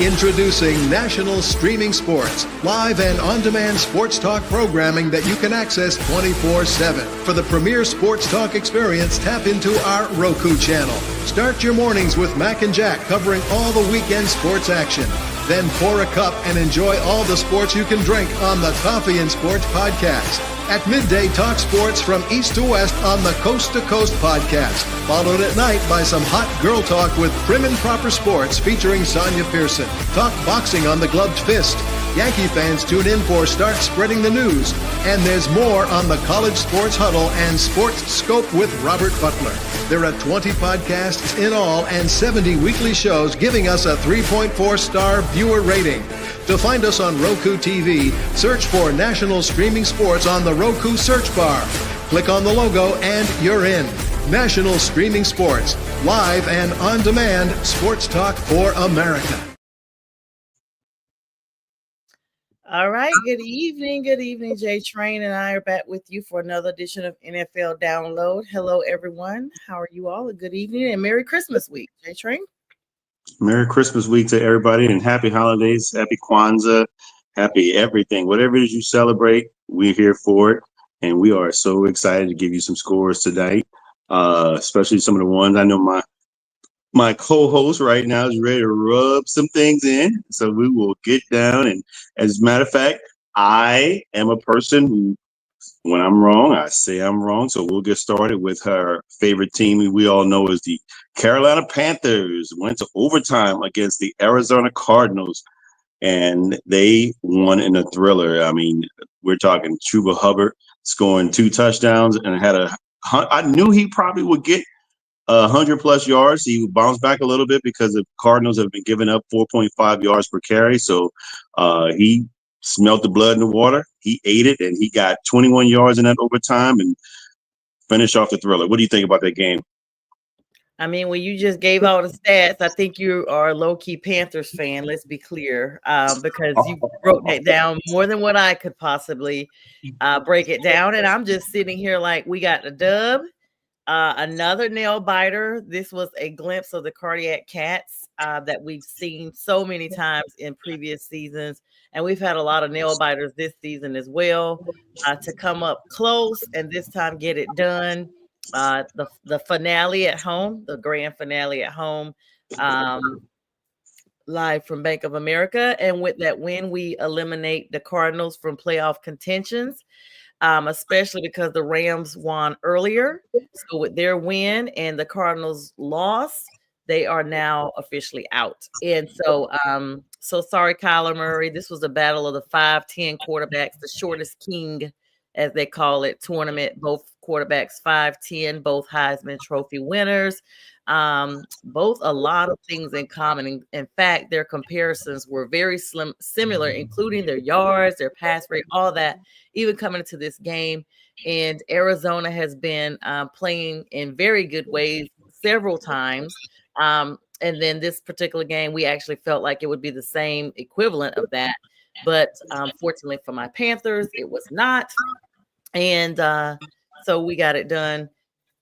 Introducing National Streaming Sports, live and on-demand sports talk programming that you can access 24/7. For the premier sports talk experience, tap into our Roku channel. Start your mornings with Mac and Jack covering all the weekend sports action. Then pour a cup and enjoy all the sports you can drink on the Coffee and Sports podcast. At midday, talk sports from east to west on the Coast to Coast podcast. Followed at night by some hot girl talk with Prim and Proper Sports featuring Sonja Pearson. Talk boxing on the Gloved Fist. Yankee fans tune in for Start Spreading the News. And there's more on the College Sports Huddle and Sports Scope with Robert Butler. There are 20 podcasts in all and 70 weekly shows giving us a 3.4-star viewer rating. To find us on Roku TV, search for National Streaming Sports on the Roku search bar. Click on the logo and you're in. National Streaming Sports, live and on-demand sports talk for America. All right, good evening. Good evening. Jay Train and I are back with you for another edition of NFL Download. Hello, everyone. How are you all? A good evening and Merry Christmas week. Jay Train? Merry Christmas week to everybody and happy holidays, happy Kwanzaa, happy everything. Whatever it is you celebrate, we're here for it. And we are so excited to give you some scores tonight, especially some of the ones. I know my co-host right now is ready to rub some things in. So we will get down. And as a matter of fact, I am a person who, when I'm wrong, I say I'm wrong. So we'll get started with her favorite team we all know is the Carolina Panthers. Went to overtime against the Arizona Cardinals, and they won in a thriller. I mean, we're talking Chuba Hubbard scoring 2 touchdowns and I knew he probably would get 100+ yards. He would bounce back a little bit because the Cardinals have been giving up 4.5 yards per carry. So he smelt the blood in the water. He ate it, and he got 21 yards in that overtime and finished off the thriller. What do you think about that game? I mean, when you just gave all the stats, I think you are a low-key Panthers fan. Let's be clear, because you broke that down more than what I could possibly break it down. And I'm just sitting here like, we got the dub, another nail biter. This was a glimpse of the cardiac cats that we've seen so many times in previous seasons. And we've had a lot of nail biters this season as well, to come up close and this time get it done. The finale at home, the grand finale at home, live from Bank of America. And with that win, we eliminate the Cardinals from playoff contentions, especially because the Rams won earlier. So with their win and the Cardinals' loss, they are now officially out. And so, so sorry, Kyler Murray. This was a battle of the 5'10" quarterbacks, the shortest king, as they call it, tournament. Both quarterbacks 5'10", both Heisman Trophy winners. Both a lot of things in common. In fact, their comparisons were very similar, including their yards, their pass rate, all that, even coming into this game. And Arizona has been playing in very good ways several times. And then this particular game, we actually felt like it would be the same equivalent of that. But fortunately for my Panthers, it was not. And so we got it done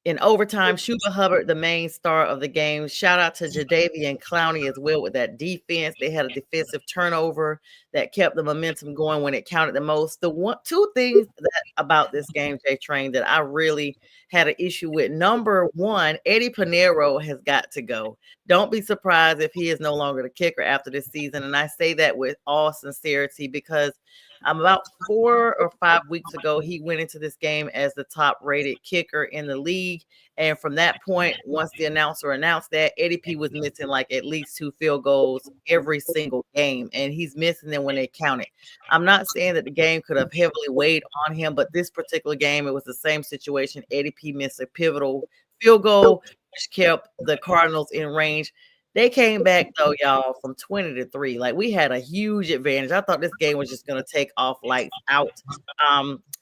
in overtime. Chuba Hubbard, the main star of the game. Shout out to Jadeveon Clowney as well with that defense. They had a defensive turnover that kept the momentum going when it counted the most. Two things about this game, Jay Train, that I really had an issue with. Number one, Eddie Pinheiro has got to go. Don't be surprised if he is no longer the kicker after this season. And I say that with all sincerity because about 4 or 5 weeks ago, he went into this game as the top-rated kicker in the league. And from that point, once the announcer announced that, Eddie P was missing like at least 2 field goals every single game. And he's missing them when they count it. I'm not saying that the game could have heavily weighed on him, but this particular game, it was the same situation. Eddie P missed a pivotal field goal, which kept the Cardinals in range. They came back, though, y'all, from 20-3. Like, we had a huge advantage. I thought this game was just going to take off lights out.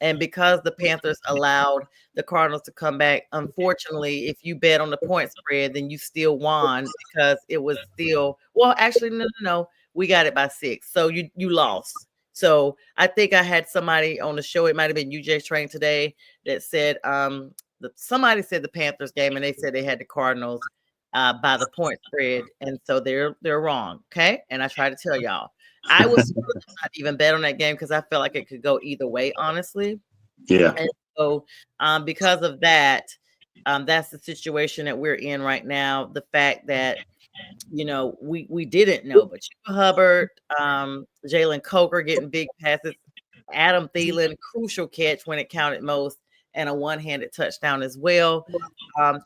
And because the Panthers allowed the Cardinals to come back, unfortunately, if you bet on the point spread, then you still won because it was still – well, actually, no. We got it by 6. So you lost. So I think I had somebody on the show, it might have been UJ Train today, that said somebody said the Panthers game, and they said they had the Cardinals. by the point spread, and so they're wrong. Okay, and I try to tell y'all, I was not even bet on that game because I felt like it could go either way, honestly. Yeah. And so, because of that, that's the situation that we're in right now. The fact that we didn't know, but Chuba Hubbard, Jalen Coker getting big passes, Adam Thielen, crucial catch when it counted most, and a one-handed touchdown as well.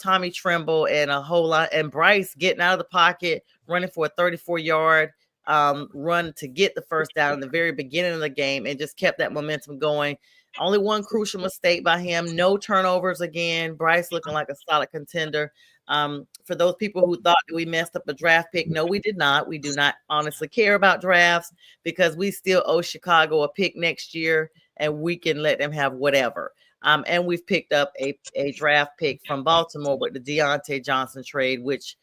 Tommy Tremble and a whole lot, and Bryce getting out of the pocket, running for a 34-yard run to get the first down in the very beginning of the game, and just kept that momentum going. Only one crucial mistake by him. No turnovers again. Bryce looking like a solid contender. For those people who thought that we messed up a draft pick, no, we did not. We do not honestly care about drafts because we still owe Chicago a pick next year, and we can let them have whatever. And we've picked up a draft pick from Baltimore with the Deontay Johnson trade, which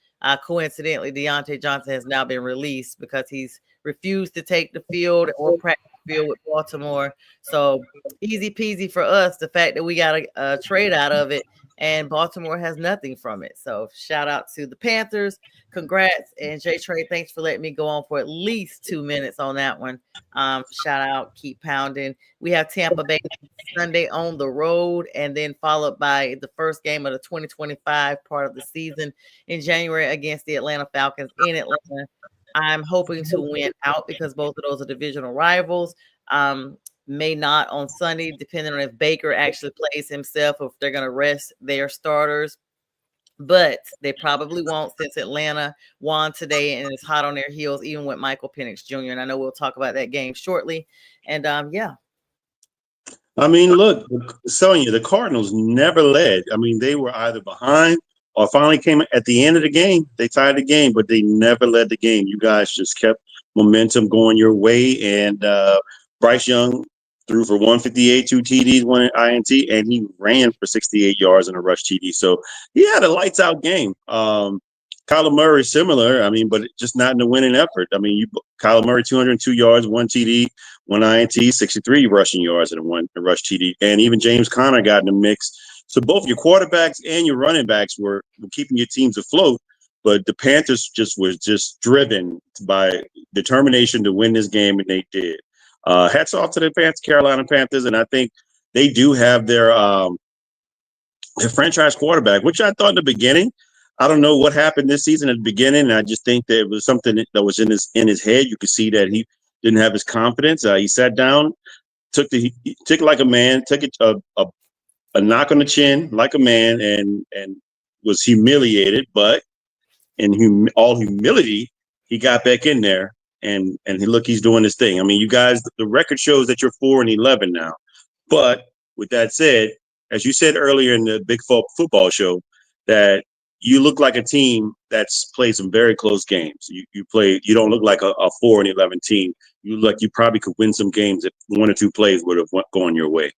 coincidentally, Deontay Johnson has now been released because he's refused to take the field or practice field with Baltimore. So easy peasy for us. The fact that we got a trade out of it, and Baltimore has nothing from it. So shout out to the Panthers. Congrats. And Jay Trey, thanks for letting me go on for at least 2 minutes on that one. Shout out, keep pounding. We have Tampa Bay Sunday on the road, and then followed by the first game of the 2025 part of the season in January against the Atlanta Falcons in Atlanta. I'm hoping to win out because both of those are divisional rivals. May not on Sunday, depending on if Baker actually plays himself or if they're going to rest their starters. But they probably won't since Atlanta won today and is hot on their heels, even with Michael Penix Jr. And I know we'll talk about that game shortly. And yeah. I mean, look, Sonya, the Cardinals never led. I mean, they were either behind or finally came at the end of the game. They tied the game, but they never led the game. You guys just kept momentum going your way. And Bryce Young threw for 158, 2 TDs, 1 INT, and he ran for 68 yards in a rush TD. So he had a lights out game. Kyler Murray, similar, I mean, but just not in the winning effort. I mean, Kyler Murray, 202 yards, 1 TD, 1 INT, 63 rushing yards, and a rush TD. And even James Conner got in the mix. So both your quarterbacks and your running backs were keeping your teams afloat. But the Panthers was driven by determination to win this game, and they did. Hats off to the Carolina Panthers, and I think they do have their franchise quarterback, which I thought in the beginning. I don't know what happened this season at the beginning. And I just think that it was something that was in his head. You could see that he didn't have his confidence. He sat down, took it like a man, took it a knock on the chin like a man, and was humiliated. But in all humility, he got back in there. And he's doing his thing. I mean, you guys, the record shows that you're 4-11 now. But with that said, as you said earlier in the Big Football Show, that you look like a team that's played some very close games. You don't look like a 4-11 team. You look like you probably could win some games if 1 or 2 plays would have gone your way.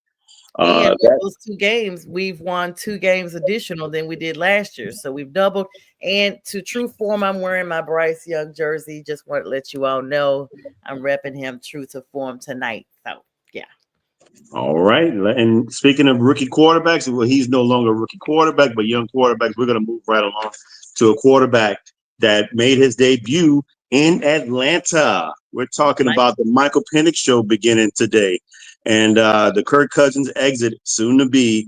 And those 2 games, we've won 2 games additional than we did last year. So we've doubled. And to true form, I'm wearing my Bryce Young jersey. Just want to let you all know I'm repping him true to form tonight. So, yeah. All right. And speaking of rookie quarterbacks, well, he's no longer a rookie quarterback, but young quarterbacks. We're going to move right along to a quarterback that made his debut in Atlanta. We're talking about the Michael Penix Show beginning today. And the Kirk Cousins exit, soon to be,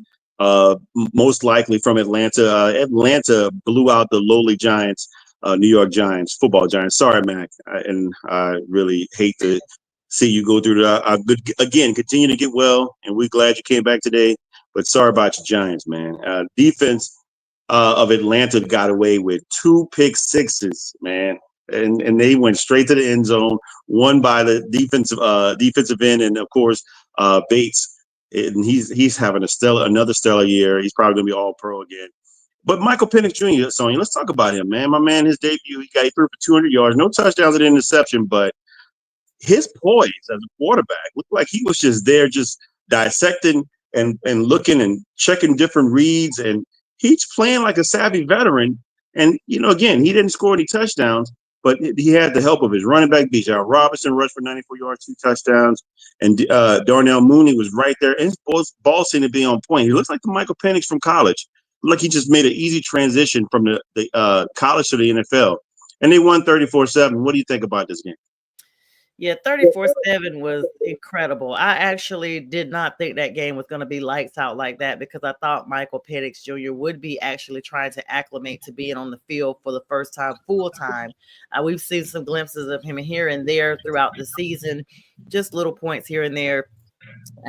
most likely from Atlanta. Atlanta blew out the lowly Giants, New York Giants, football Giants. Sorry, Mac. And I really hate to see you go through continue to get well. And we're glad you came back today. But sorry about your Giants, man. Defense of Atlanta got away with 2 pick sixes, man. And they went straight to the end zone, won by the defensive end, and of course Bates. And he's having another stellar year. He's probably gonna be all pro again. But Michael Penix Jr., Sonya, let's talk about him, man. My man, his debut, he threw for 200 yards, no touchdowns and interception, but his poise as a quarterback looked like he was just there, just dissecting and looking and checking different reads, and he's playing like a savvy veteran. And again, he didn't score any touchdowns, but he had the help of his running back, Bijan Robinson, rushed for 94 yards, 2 touchdowns. And Darnell Mooney was right there. And his ball seemed to be on point. He looks like the Michael Penix from college. like he just made an easy transition from the college to the NFL, and they won 34-7. What do you think about this game? Yeah, 34-7 was incredible. I actually did not think that game was going to be lights out like that because I thought Michael Penix Jr. would be actually trying to acclimate to being on the field for the first time, full time. We've seen some glimpses of him here and there throughout the season, just little points here and there.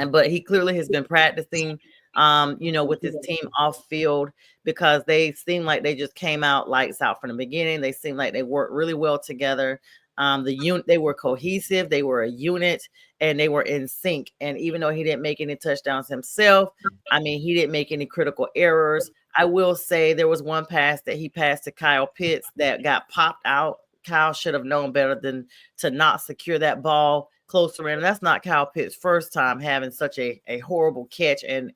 But he clearly has been practicing, with his team off field because they seem like they just came out lights out from the beginning. They seem like they worked really well together. They were cohesive, they were a unit, and they were in sync. And even though he didn't make any touchdowns himself, I mean, he didn't make any critical errors. I will say there was one pass that he passed to Kyle Pitts that got popped out. Kyle should have known better than to not secure that ball closer in. And that's not Kyle Pitts' first time having such a horrible catch and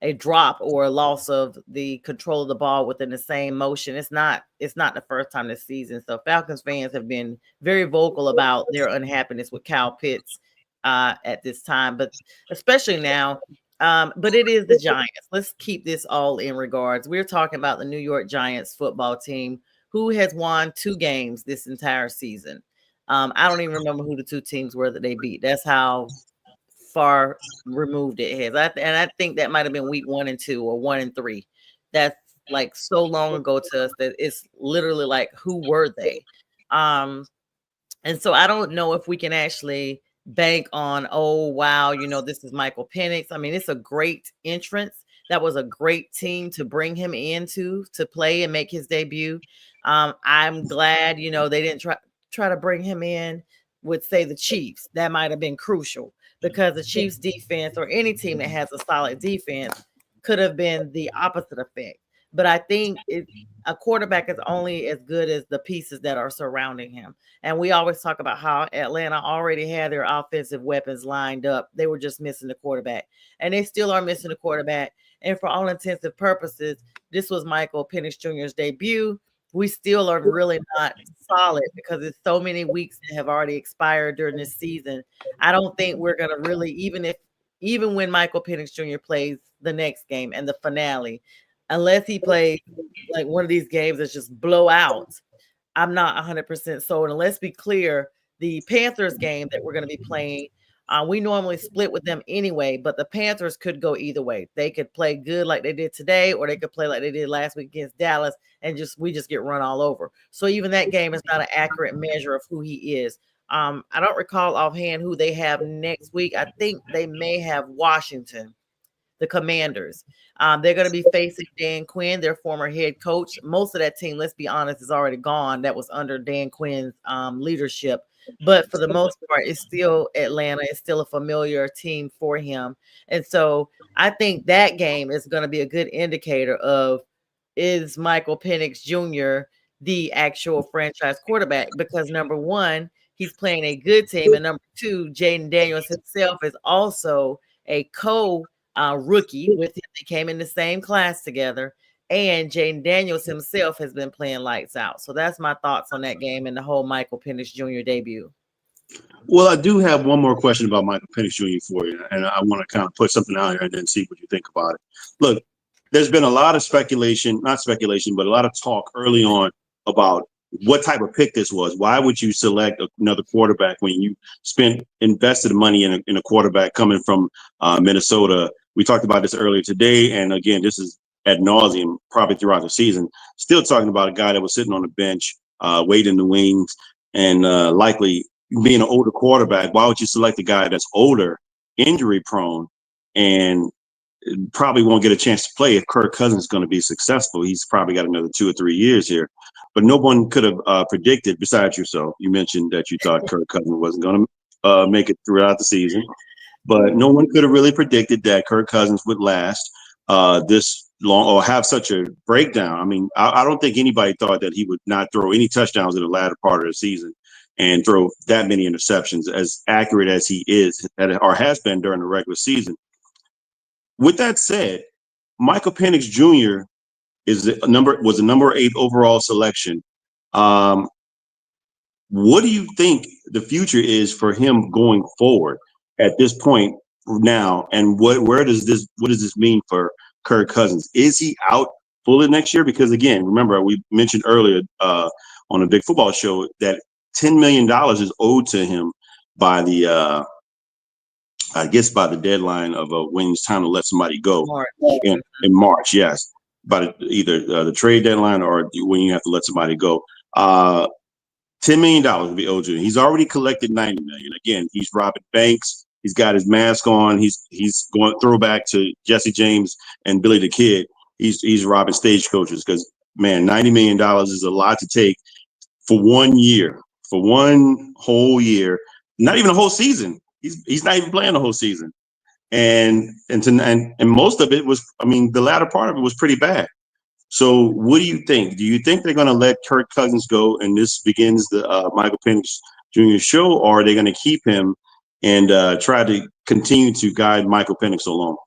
a drop or a loss of the control of the ball within the same motion. It's not the first time this season. So Falcons fans have been very vocal about their unhappiness with Kyle Pitts at this time, but especially now. But it is the Giants. Let's keep this all in regards. We're talking about the New York Giants football team who has won 2 games this entire season. I don't even remember who the 2 teams were that they beat. That's how far removed it is. I think that might have been week 1 and 2 or 1 and 3. That's like so long ago to us that it's literally like, who were they? And so I don't know if we can actually bank on, oh, wow, this is Michael Penix. I mean, it's a great entrance. That was a great team to bring him into to play and make his debut. I'm glad, they didn't try to bring him in with, say, the Chiefs. That might have been crucial because the Chiefs defense or any team that has a solid defense could have been the opposite effect. But I think a quarterback is only as good as the pieces that are surrounding him. And we always talk about how Atlanta already had their offensive weapons lined up. They were just missing the quarterback. And they still are missing the quarterback. And for all intents and purposes, this was Michael Penix Jr.'s debut. We still are really not solid because it's so many weeks that have already expired during this season. I don't think we're going to really, even when Michael Penix Jr. plays the next game and the finale, unless he plays like one of these games that's just blowout, I'm not 100% sold. And let's be clear, the Panthers game that we're going to be playing, we normally split with them anyway, but the Panthers could go either way. They could play good like they did today, or they could play like they did last week against Dallas, and we just get run all over. So even that game is not an accurate measure of who he is. I don't recall offhand who they have next week. I think they may have Washington, the Commanders. They're going to be facing Dan Quinn, their former head coach. Most of that team, let's be honest, is already gone. That was under Dan Quinn's leadership. But for the most part, it's still Atlanta. It's still a familiar team for him. And so I think that game is going to be a good indicator of, is Michael Penix Jr. the actual franchise quarterback? Because number one, he's playing a good team. And number two, Jaden Daniels himself is also a rookie with him. They came in the same class together. And Jaden Daniels himself has been playing lights out. So that's my thoughts on that game and the whole Michael Penix Jr. debut. Well, I do have one more question about Michael Penix Jr. for you, and I want to kind of put something out here and then see what you think about it. Look, there's been a lot of not speculation, but a lot of talk early on about what type of pick this was. Why would you select another quarterback when you invested money in a quarterback coming from Minnesota? We talked about this earlier today, and again, this is ad nauseum probably throughout the season. Still talking about a guy that was sitting on the bench, waiting in the wings, and likely being an older quarterback. Why would you select a guy that's older, injury prone, and probably won't get a chance to play if Kirk Cousins is going to be successful? He's probably got another 2 or 3 years here. But no one could have predicted, besides yourself. You mentioned that you thought Kirk Cousins wasn't going to make it throughout the season. But no one could have really predicted that Kirk Cousins would last this long or have such a breakdown. I mean, I don't think anybody thought that he would not throw any touchdowns in the latter part of the season and throw that many interceptions, as accurate as he is or has been during the regular season. With that said, Michael Penix Jr. was a number 8 overall selection. What do you think the future is for him going forward at this point now? And what does this mean for Kirk Cousins. Is he out fully next year? Because again, remember we mentioned earlier on the Big Football Show that $10 million is owed to him by the I guess by the deadline of when it's time to let somebody go March. in March. Yes, by either the trade deadline or when you have to let somebody go. $10 million will be owed to him. He's already collected $90 million. Again, he's robbing banks. He's got his mask on. He's going throwback to Jesse James and Billy the Kid. He's robbing stagecoaches because man, $90 million is a lot to take for 1 year, for one whole year, not even a whole season. He's not even playing the whole season, and most of it was, I mean, the latter part of it was pretty bad. So, what do you think? Do you think they're going to let Kirk Cousins go, and this begins the Michael Penix Jr. show, or are they going to keep him and try to continue to guide Michael Penix along?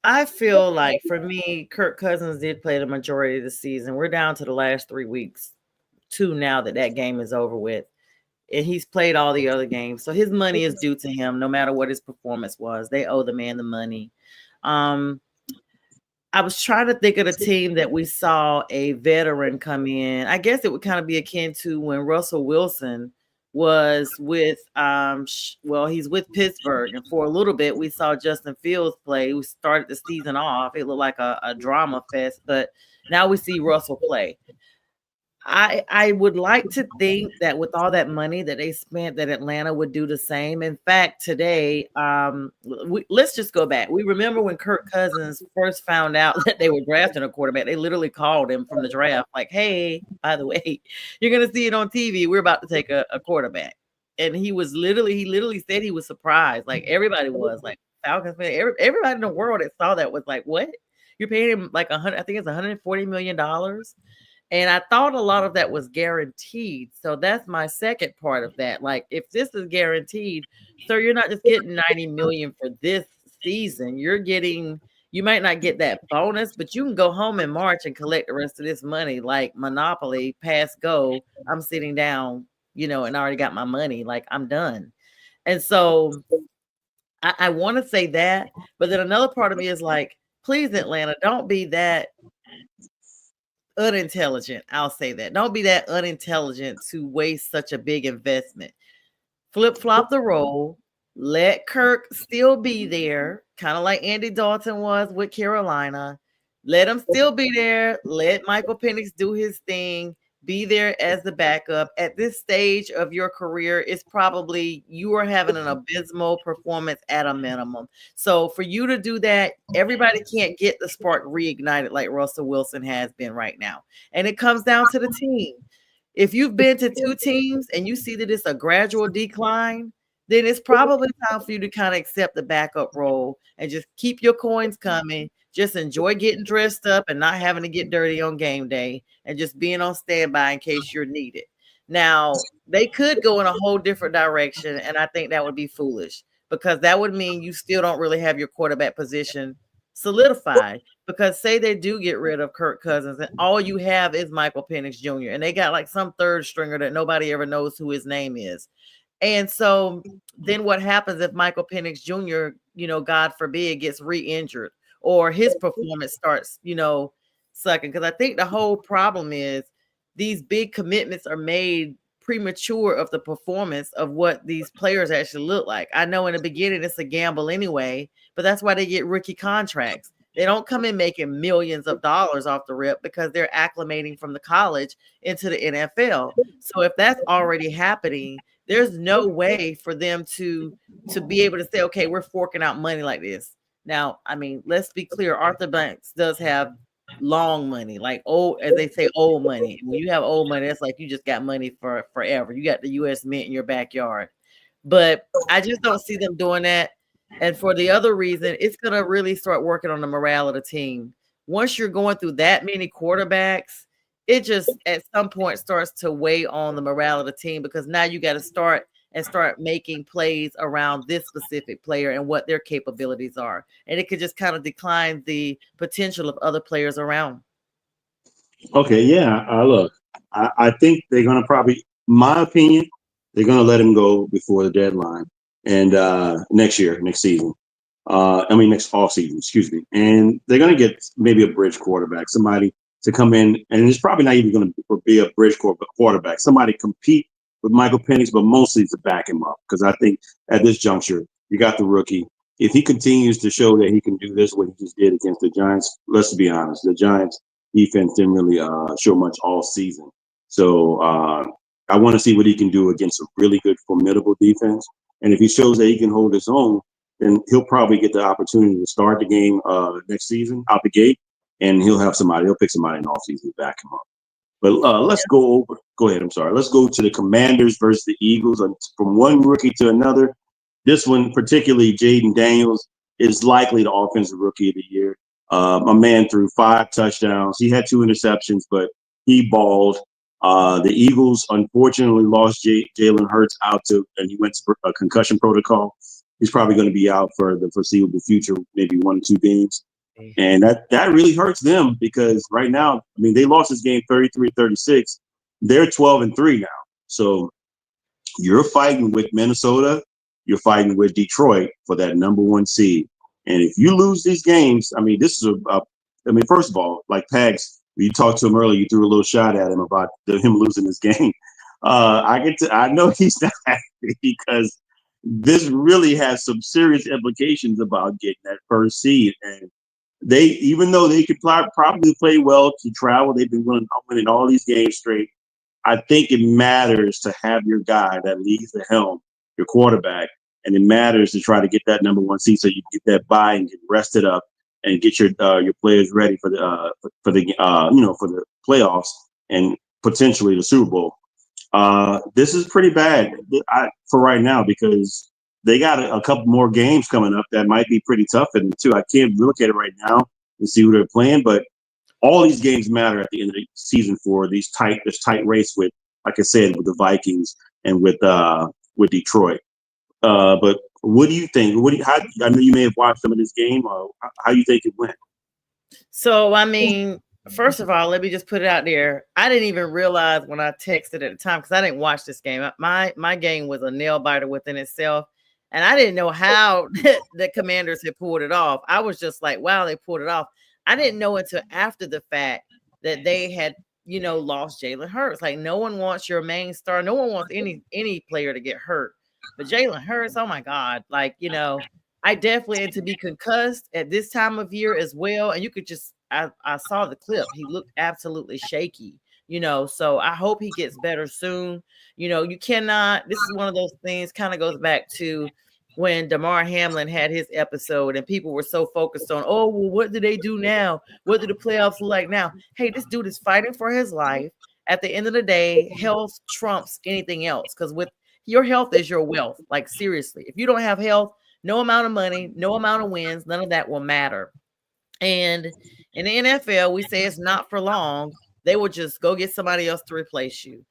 I feel like for me, Kirk Cousins did play the majority of the season. We're down to the last 3 weeks, 2 now that game is over with. And he's played all the other games. So his money is due to him, no matter what his performance was. They owe the man the money. I was trying to think of the team that we saw a veteran come in. I guess it would kind of be akin to when Russell Wilson was with, he's with Pittsburgh. And for a little bit, we saw Justin Fields play. We started the season off. It looked like a drama fest, but now we see Russell play. I would like to think that with all that money that they spent, that Atlanta would do the same. In fact, today, let's just go back. We remember when Kirk Cousins first found out that they were drafting a quarterback. They literally called him from the draft, like, "Hey, by the way, you're gonna see it on TV. We're about to take a quarterback." And he literally said he was surprised. Like everybody was, like Falcons fan, everybody in the world that saw that was like, "What? You're paying him like I think it's $140 million." And I thought a lot of that was guaranteed. So that's my second part of that. Like, if this is guaranteed, so you're not just getting $90 million for this season. You might not get that bonus, but you can go home in March and collect the rest of this money. Like Monopoly, pass go. I'm sitting down, and I already got my money. Like, I'm done. And so I want to say that. But then another part of me is like, please, Atlanta, don't be that unintelligent. I'll say that. Don't be that unintelligent to waste such a big investment. Flip-flop the role. Let Kirk still be there, kind of like Andy Dalton was with Carolina. Let him still be there. Let Michael Penix do his thing. Be there as the backup. At this stage of your career, it's probably you are having an abysmal performance at a minimum. So for you to do that, everybody can't get the spark reignited like Russell Wilson has been right now. And it comes down to the team. If you've been to 2 teams and you see that it's a gradual decline, then it's probably time for you to kind of accept the backup role and just keep your coins coming. Just enjoy getting dressed up and not having to get dirty on game day and just being on standby in case you're needed. Now, they could go in a whole different direction, and I think that would be foolish because that would mean you still don't really have your quarterback position solidified. Because say they do get rid of Kirk Cousins and all you have is Michael Penix Jr. and they got like some third stringer that nobody ever knows who his name is. And so then what happens if Michael Penix Jr., God forbid, gets re-injured or his performance starts, sucking? Because I think the whole problem is these big commitments are made premature of the performance of what these players actually look like. I know in the beginning it's a gamble anyway, but that's why they get rookie contracts. They don't come in making millions of dollars off the rip because they're acclimating from the college into the NFL. So if that's already happening, there's no way for them to be able to say, okay, we're forking out money like this. Now, I mean, let's be clear. Arthur Banks does have long money, like old, as they say, old money. When you have old money, that's like you just got money for forever. You got the U.S. Mint in your backyard. But I just don't see them doing that. And for the other reason, it's going to really start working on the morale of the team. Once you're going through that many quarterbacks, it just at some point starts to weigh on the morale of the team because now you got to start making plays around this specific player and what their capabilities are. And it could just kind of decline the potential of other players around. Okay, yeah. Look, I think they're going to probably, my opinion, they're going to let him go before the deadline and next season. Next off season, excuse me. And they're going to get maybe a bridge quarterback, somebody to come in, and it's probably not even going to be a bridge quarterback. Somebody compete with Michael Penix, but mostly to back him up. Because I think at this juncture, you got the rookie. If he continues to show that he can do this, what he just did against the Giants, let's be honest, the Giants defense didn't really show much all season. So I want to see what he can do against a really good, formidable defense. And if he shows that he can hold his own, then he'll probably get the opportunity to start the game next season out the gate, and he'll pick somebody in the offseason to back him up. But let's go ahead. I'm sorry. Let's go to the Commanders versus the Eagles. From one rookie to another. This one, particularly Jaden Daniels, is likely the offensive rookie of the year. My man threw 5 touchdowns. He had 2 interceptions, but he balled. The Eagles unfortunately lost Jalen Hurts and he went to a concussion protocol. He's probably going to be out for the foreseeable future, maybe 1 or 2 games. And that really hurts them because right now, they lost this game 33-36. They're 12-3 now. So you're fighting with Minnesota. You're fighting with Detroit for that number 1 seed. And if you lose these games, this is first of all, like Pags, you talked to him earlier, you threw a little shot at him about him losing this game. I know he's not happy because this really has some serious implications about getting that first seed. And even though they could probably play well to travel, they've been winning all these games straight. I think it matters to have your guy that leads the helm, your quarterback, and it matters to try to get that number 1 seed so you get that bye and get rested up and get your players ready for the playoffs and potentially the Super Bowl. This is pretty bad for right now because they got a couple more games coming up that might be pretty tough for them too. I can't look at it right now and see who they're playing, but all these games matter at the end of the season for this tight race with, like I said, with the Vikings and with Detroit. But what do you think? I know you may have watched some of this game. How you think it went? So, first of all, let me just put it out there. I didn't even realize when I texted at the time because I didn't watch this game. My game was a nail biter within itself, and I didn't know how the Commanders had pulled it off. I was just like, wow, they pulled it off. I didn't know until after the fact that they had, lost Jalen Hurts. Like, no one wants your main star. No one wants any player to get hurt. But Jalen Hurts, oh my God, I definitely had to be concussed at this time of year as well. And you could just, I saw the clip. He looked absolutely shaky, so I hope he gets better soon. You cannot, this is one of those things kind of goes back to when Damar Hamlin had his episode and people were so focused on, oh, well, what do they do now? What do the playoffs look like now? Hey, this dude is fighting for his life. At the end of the day, health trumps anything else because with your health is your wealth. Like, seriously, if you don't have health, no amount of money, no amount of wins, none of that will matter. And in the NFL, we say it's not for long. They will just go get somebody else to replace you.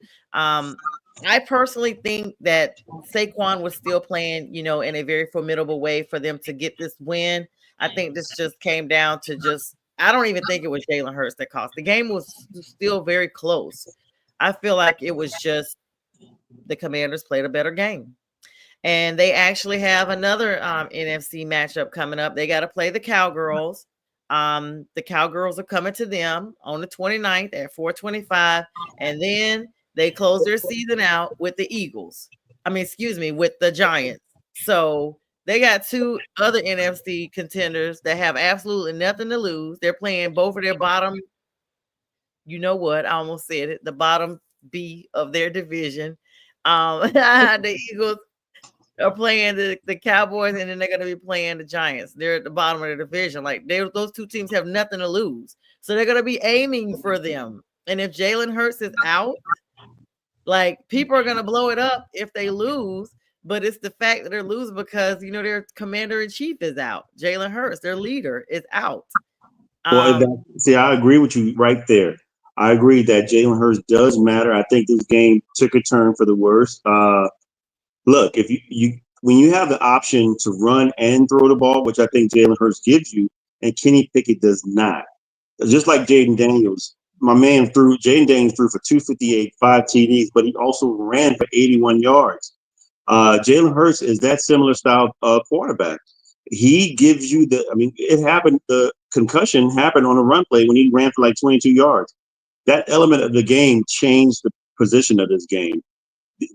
I personally think that Saquon was still playing, in a very formidable way for them to get this win. I think this just came down to I don't even think it was Jalen Hurts that cost. The game was still very close. I feel like it was just the Commanders played a better game. And they actually have another NFC matchup coming up. They got to play the Cowgirls. The Cowgirls are coming to them on the 29th at 4:25. And then they close their season out with the Eagles. With the Giants. So they got 2 other NFC contenders that have absolutely nothing to lose. They're playing both of their bottom, I almost said it, the bottom B of their division. The Eagles are playing the Cowboys, and then they're going to be playing the Giants. They're at the bottom of the division. Like, those 2 teams have nothing to lose. So they're going to be aiming for them. And if Jalen Hurts is out, like, people are going to blow it up if they lose. But it's the fact that they're losing because, their commander-in-chief is out. Jalen Hurts, their leader, is out. I agree with you right there. I agree that Jalen Hurts does matter. I think this game took a turn for the worse. Look, if when you have the option to run and throw the ball, which I think Jalen Hurts gives you, and Kenny Pickett does not, just like Jaden Daniels, Jaden Daniels threw for 258, 5 TDs, but he also ran for 81 yards. Jalen Hurts is that similar style quarterback. he gives you it happened. The concussion happened on a run play when he ran for like 22 yards. That element of the game changed the position of this game.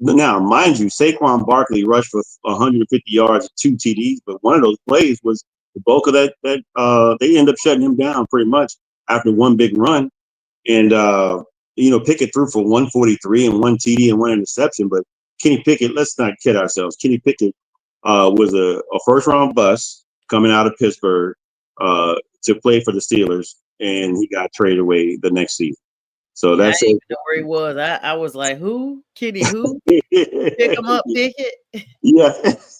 Now, mind you, Saquon Barkley rushed for 150 yards, 2 TDs, but one of those plays was the bulk of that. They end up shutting him down pretty much after one big run, and Pickett threw for 143 and 1 TD and 1 interception. But Kenny Pickett, let's not kid ourselves. Kenny Pickett was a first-round bust coming out of Pittsburgh to play for the Steelers, and he got traded away the next season. So I that's didn't even know where he was. I was like, who? Kenny who? Pick him up, Pickett. Yeah,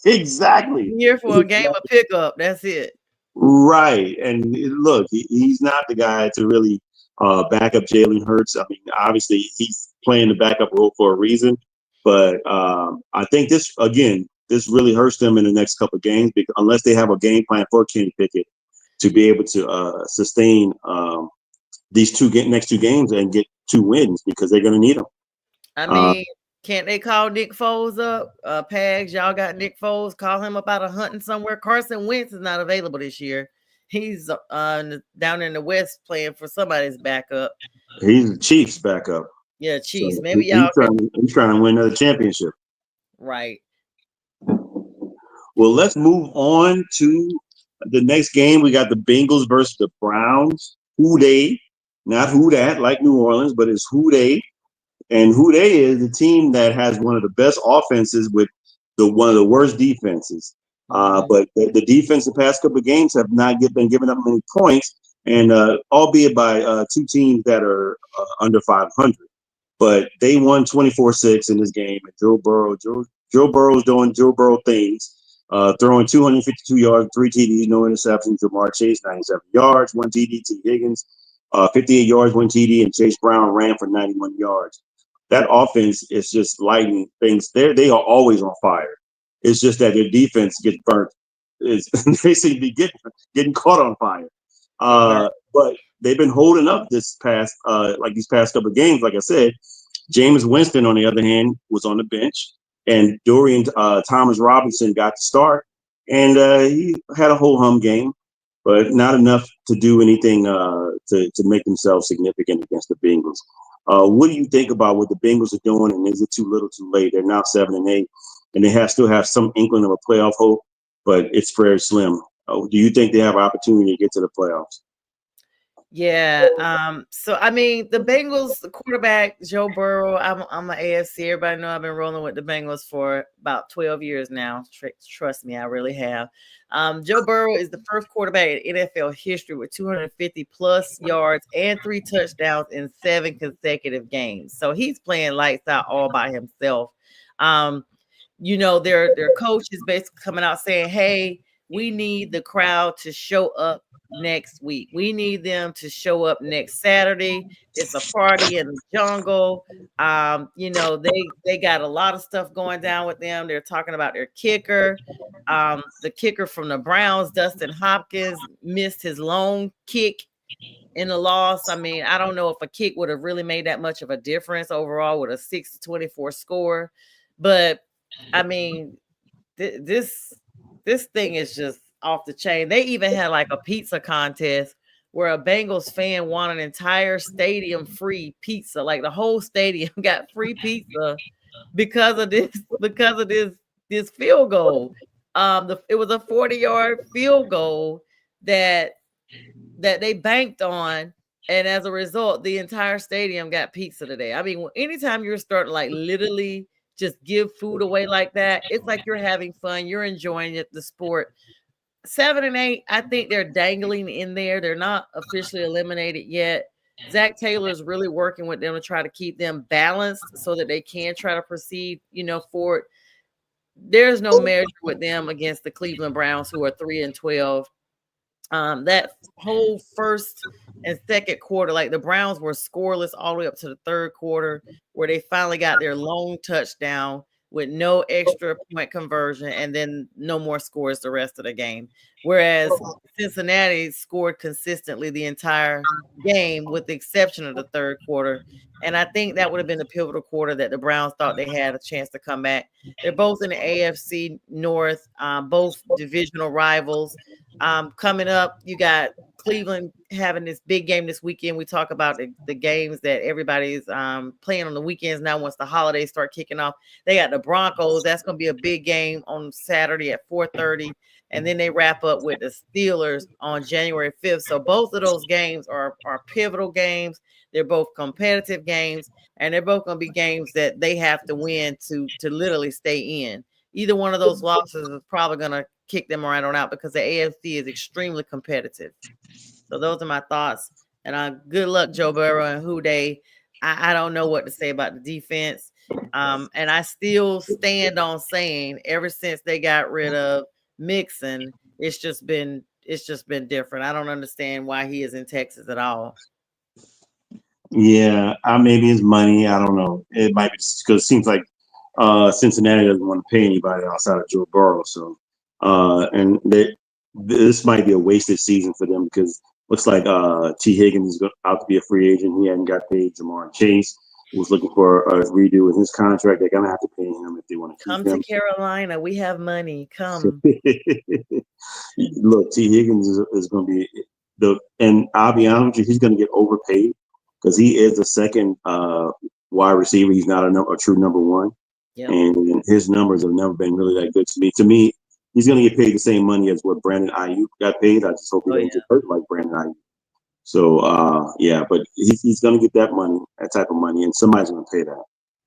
exactly. Here for a game of pickup. That's it. Right. And look, he's not the guy to really back up Jalen Hurts. I mean, obviously, he's playing the backup role for a reason. But I think this really hurts them in the next couple of games because unless they have a game plan for Kenny Pickett to be able to sustain these next two games and get 2 wins because they're going to need them. I mean, can't they call Nick Foles up? Pags, y'all got Nick Foles. Call him up out of hunting somewhere. Carson Wentz is not available this year. He's down in the West playing for somebody's backup. He's the Chiefs' backup. Yeah, Chiefs. So maybe y'all he's trying to win another championship. Right. Well, let's move on to the next game. We got the Bengals versus the Browns. Who they? Not who that, like New Orleans, but it's who they. And who they is the team that has one of the best offenses with one of the worst defenses. But the defense the past couple of games have not been giving up many points, and albeit by 2 teams that are under 500. But they won 24-6 in this game. And Joe Burrow's doing Joe Burrow things, throwing 252 yards, 3 TDs, no interceptions. Jamar Chase 97 yards, 1 TD. T. Higgins 58 yards, 1 TD, and Chase Brown ran for 91 yards. That offense is just lighting things. They are always on fire. It's just that their defense gets burnt. They seem to be getting caught on fire. But they've been holding up these past couple of games. Like I said, Jameis Winston, on the other hand, was on the bench, and Dorian Thomas Robinson got to start, and he had a whole hum game, but not enough to do anything to make themselves significant against the Bengals. What do you think about what the Bengals are doing, and is it too little too late? They're now 7-8, and they still have some inkling of a playoff hope, but it's very slim. Do you think they have an opportunity to get to the playoffs? Yeah. So I mean, the Bengals, the quarterback Joe Burrow. I'm an AFC. Everybody know I've been rolling with the Bengals for about 12 years now. Trust me, I really have. Joe Burrow is the first quarterback in NFL history with 250 plus yards and 3 touchdowns in 7 consecutive games. So he's playing lights out all by himself. Their coach is basically coming out saying, "Hey, we need the crowd to show up next week. We need them to show up next Saturday. It's a party in the jungle." They got a lot of stuff going down with them. They're talking about their kicker. The kicker from the Browns, Dustin Hopkins, missed his lone kick in the loss. I mean, I don't know if a kick would have really made that much of a difference overall with a 6-24 score. But I mean, this thing is just off the chain. They even had like a pizza contest where a Bengals fan won an entire stadium free pizza. Like the whole stadium got free pizza because of this field goal. It was a 40-yard field goal that they banked on, and as a result, the entire stadium got pizza today. I mean, anytime you're starting like literally just give food away like that, it's like you're having fun, you're enjoying it, the sport. 7-8, I think they're dangling in there. They're not officially eliminated yet. Zach Taylor is really working with them to try to keep them balanced so that they can try to proceed, forward. There's no measure with them against the Cleveland Browns, who are 3-12. That whole first and second quarter, like the Browns were scoreless all the way up to the third quarter, where they finally got their lone touchdown. with no extra point conversion, and then no more scores the rest of the game. Whereas Cincinnati scored consistently the entire game, with the exception of the third quarter. And I think that would have been the pivotal quarter that the Browns thought they had a chance to come back. They're both in the AFC North, both divisional rivals. Coming up, you got Cleveland having this big game this weekend. We talk about the games that everybody's playing on the weekends now once the holidays start kicking off. They got the Broncos. That's going to be a big game on Saturday at 4:30. And then they wrap up with the Steelers on January 5th. So both of those games are pivotal games. They're both competitive games, and they're both going to be games that they have to win to literally stay in. Either one of those losses is probably going to kick them right on out, because the AFC is extremely competitive. So those are my thoughts. And good luck, Joe Burrow and Houday. I don't know what to say about the defense. And I still stand on saying, ever since they got rid of Mixon, it's just been different. I don't understand why he is in Texas at all. Yeah, maybe it's money. I don't know. It might be because it seems like Cincinnati doesn't want to pay anybody outside of Joe Burrow. So, and this might be a wasted season for them, because looks like T. Higgins is out to be a free agent. He hadn't got paid. Jamar Chase was looking for a redo with his contract. They're gonna have to pay him if they want to keep Come him. to Carolina. We have money. Come. Look, T. Higgins is going to be and I'll be honest with you, he's going to get overpaid because he is the second wide receiver. He's not a true number one. Yep. And his numbers have never been really that good to me. To me, he's going to get paid the same money as what Brandon Ayuk got paid. I just hope he doesn't get hurt like Brandon Ayuk. So, yeah, but he's going to get that money, that type of money, and somebody's going to pay that.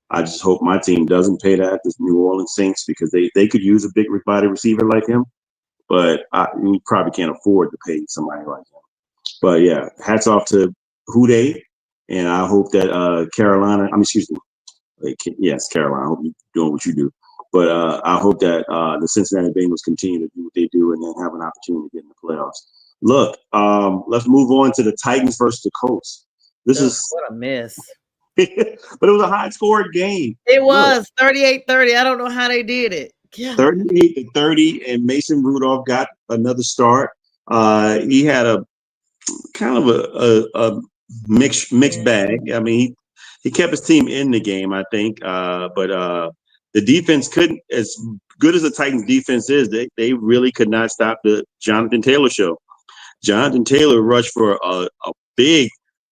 I just hope my team doesn't pay that, this New Orleans Saints, because they could use a big body receiver like him, but we probably can't afford to pay somebody like him. But, yeah, hats off to Houday, and I hope that Carolina – excuse me. Yes, Carolina. I hope you're doing what you do. But I hope that the Cincinnati Bengals continue to do what they do and then have an opportunity to get in the playoffs. Look, let's move on to the Titans versus the Colts. What a mess. But it was a high-scored game. It was 38-30. I don't know how they did it. Yeah. 38-30, and Mason Rudolph got another start. He had a kind of a mixed bag. I mean, he kept his team in the game, I think. But the defense couldn't, as good as the Titans defense is, they really could not stop the Jonathan Taylor show. Jonathan Taylor rushed for a big,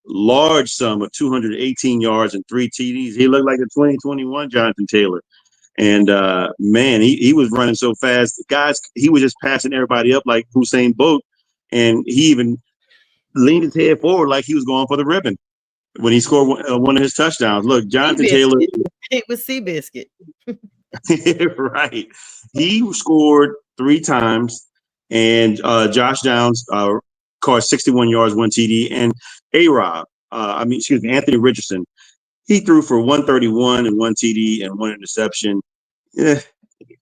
large sum of 218 yards and 3 TDs. He looked like a 2021 Jonathan Taylor. And, man, he was running so fast. Guys, he was just passing everybody up like Usain Bolt. And he even leaned his head forward like he was going for the ribbon when he scored one of his touchdowns. Look, Jonathan Taylor. It was Seabiscuit. Right. He scored 3 times. And Josh Downs caught 61 yards, 1 TD. And Anthony Richardson, he threw for 131 and 1 TD and 1 interception. Yeah,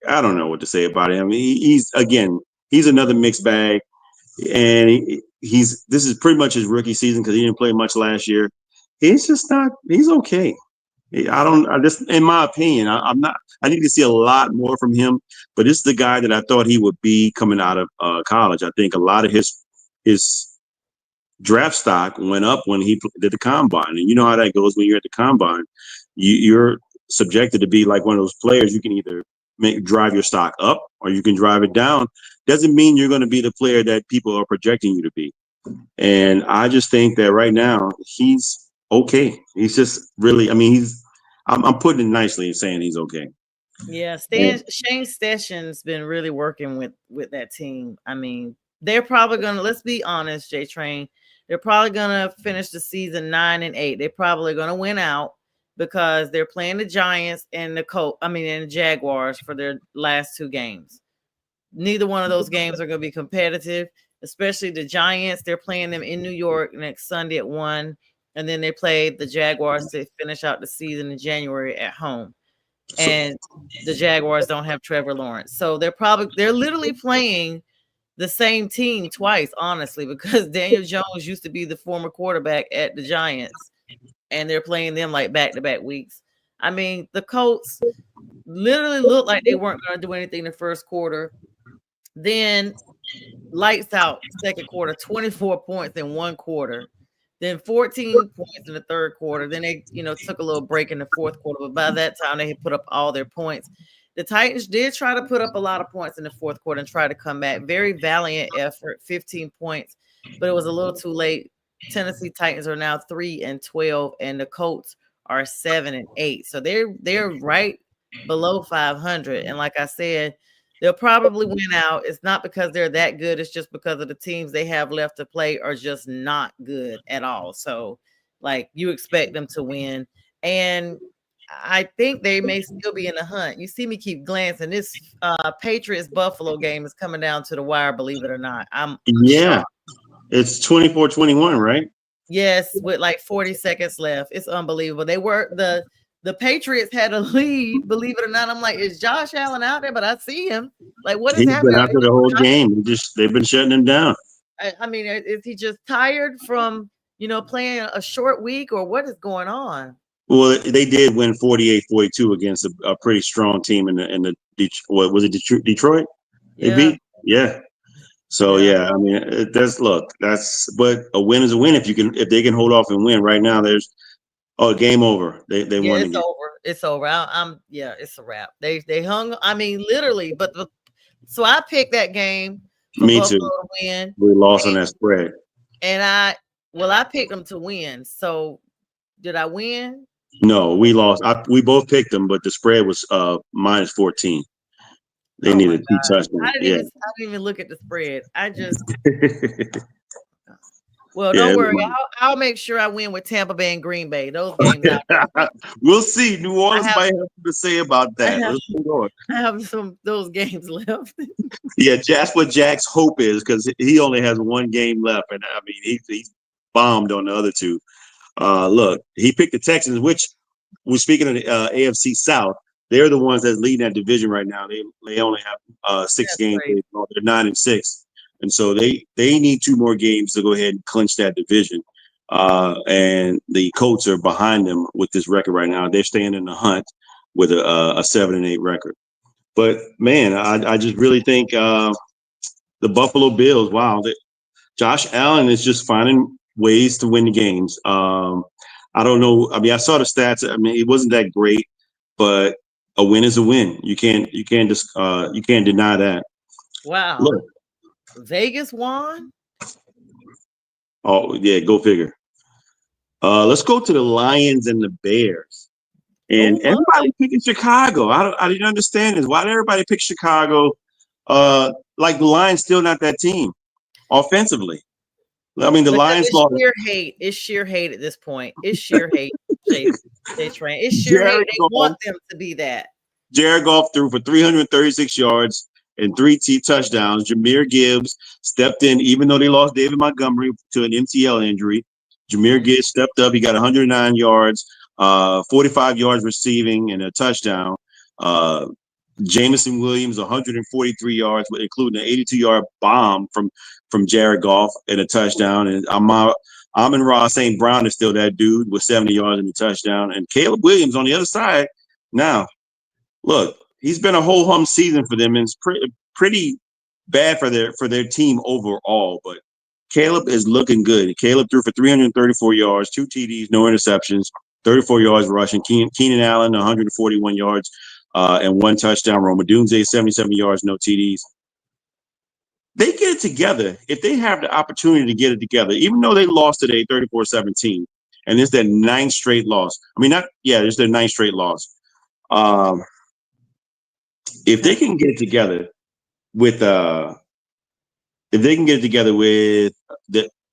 I don't know what to say about him. He's another mixed bag. And this is pretty much his rookie season because he didn't play much last year. He's okay. In my opinion, I need to see a lot more from him, but this is the guy that I thought he would be coming out of college. I think a lot of his draft stock went up when he did the combine, and you know how that goes when you're at the combine. You're subjected to be like one of those players. You can either drive your stock up or you can drive it down. Doesn't mean you're going to be the player that people are projecting you to be. And I just think that right now he's okay. He's just really, I'm putting it nicely and saying he's okay. Yeah, Shane Steichen's been really working with that team. I mean, they're probably gonna, let's be honest, J Train, they're probably gonna finish the season 9-8. They're probably gonna win out because they're playing the Giants and the Jaguars for their last 2 games. Neither one of those games are gonna be competitive, especially the Giants. They're playing them in New York next Sunday at 1. And then they played the Jaguars to finish out the season in January at home. And the Jaguars don't have Trevor Lawrence. So they're literally playing the same team twice, honestly, because Daniel Jones used to be the former quarterback at the Giants. And they're playing them like back-to-back weeks. I mean, the Colts literally looked like they weren't going to do anything in the first quarter. Then lights out second quarter, 24 points in one quarter. Then 14 points in the third quarter. Then they, took a little break in the fourth quarter. But by that time, they had put up all their points. The Titans did try to put up a lot of points in the fourth quarter and try to come back. Very valiant effort, 15 points, but it was a little too late. Tennessee Titans are now 3-12, and the Colts are 7-8. So they're right below 500. And like I said, they'll probably win out. It's not because they're that good. It's just because of the teams they have left to play are just not good at all. So, like, you expect them to win. And I think they may still be in the hunt. You see me keep glancing. This Patriots Buffalo game is coming down to the wire, believe it or not. I'm shocked. It's 24-21, right? Yes, with like 40 seconds left. It's unbelievable. They were the Patriots had a lead, believe it or not. I'm like, is Josh Allen out there? But I see him. Like, what is He's happening? been out there the whole game. They've been shutting him down. I mean, is he just tired from playing a short week, or what is going on? Well, they did win 48-42 against a pretty strong team in the what was it, Detroit? They beat, yeah. So yeah, I mean, but a win is a win if they can hold off and win. Right now, there's game over. They won. It's over. It's over. It's a wrap. They hung. I mean, literally. But so I picked that game for Me Buffalo too. to win. We lost on that spread. And I picked them to win. So did I win? No, we lost. We both picked them, but the spread was minus 14. They needed 2 touchdowns. I didn't even look at the spread. I just well, don't worry. I'll make sure I win with Tampa Bay and Green Bay. Those games out. We'll see. New Orleans might have something to say about that. I have those games left. Yeah, that's what Jack's hope is, because he only has one game left, and I mean he's bombed on the other two. Look, he picked the Texans, which we're speaking of the AFC South. They're the ones that's leading that division right now. They only have 6 games. They're 9-6, and so they need 2 more games to go ahead and clinch that division. And the Colts are behind them with this record right now. They're staying in the hunt with a 7-8 record. But man, I just really think the Buffalo Bills. Wow, Josh Allen is just finding ways to win the games. I don't know. I mean, I saw the stats. I mean, it wasn't that great, but a win is a win. You can't deny that. Wow. Look. Vegas won. Oh yeah, go figure. Let's go to the Lions and the Bears. And everybody picking Chicago. I didn't understand this. Why did everybody pick Chicago? Like the Lions still not that team offensively. I mean, the Lions lost. It's sheer hate at this point. It's sheer hate. They train. It's sheer hate. They want them to be that. Jared Goff threw for 336 yards and 3 touchdowns. Jahmyr Gibbs stepped in, even though they lost David Montgomery to an MCL injury. Jahmyr Gibbs stepped up. He got 109 yards, 45 yards receiving, and a touchdown. Jameson Williams, 143 yards, including an 82-yard bomb from Jared Goff and a touchdown. And Amon-Ra St. Brown is still that dude with 70 yards and a touchdown. And Caleb Williams on the other side. Now, look, he's been a whole season for them, and it's pretty bad for their team overall. But Caleb is looking good. Caleb threw for 334 yards, 2 TDs, no interceptions, 34 yards rushing. Keenan Allen, 141 yards. And 1 touchdown. Rome Odunze, 77 yards, no TDs. They get it together if they have the opportunity to get it together, even though they lost today 34-17. And it's their 9th straight loss. I mean, it's their 9th straight loss. If they can get it together with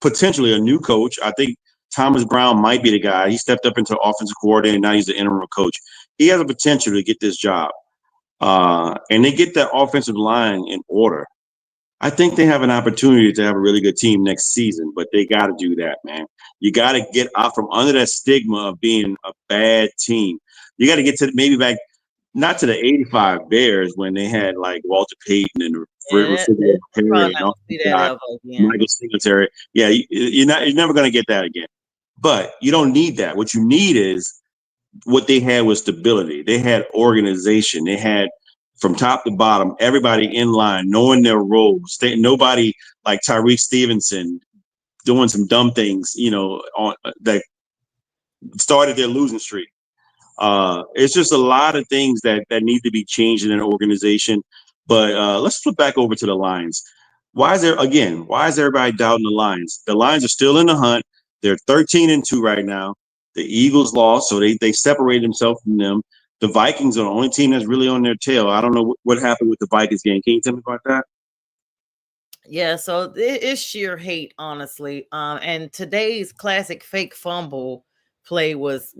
potentially a new coach, I think Thomas Brown might be the guy. He stepped up into offensive coordinator, and now he's the interim coach. He has a potential to get this job. And they get that offensive line in order. I think they have an opportunity to have a really good team next season, but they got to do that, man. You got to get out from under that stigma of being a bad team. You got to get to maybe back, not to the 85 Bears when they had like Walter Payton and Michael Singletary. Yeah, you're never going to get that again. But you don't need that. What you need is what they had was stability. They had organization. They had from top to bottom, everybody in line, knowing their roles. Nobody like Tyreek Stevenson doing some dumb things, on that started their losing streak. It's just a lot of things that need to be changed in an organization. But let's flip back over to the Lions. Why is everybody doubting the Lions? The Lions are still in the hunt. They're 13-2 right now. The Eagles lost, so they separated themselves from them. The Vikings are the only team that's really on their tail. I don't know what happened with the Vikings game. Can you tell me about that? Yeah, so it's sheer hate, honestly. And today's classic fake fumble play was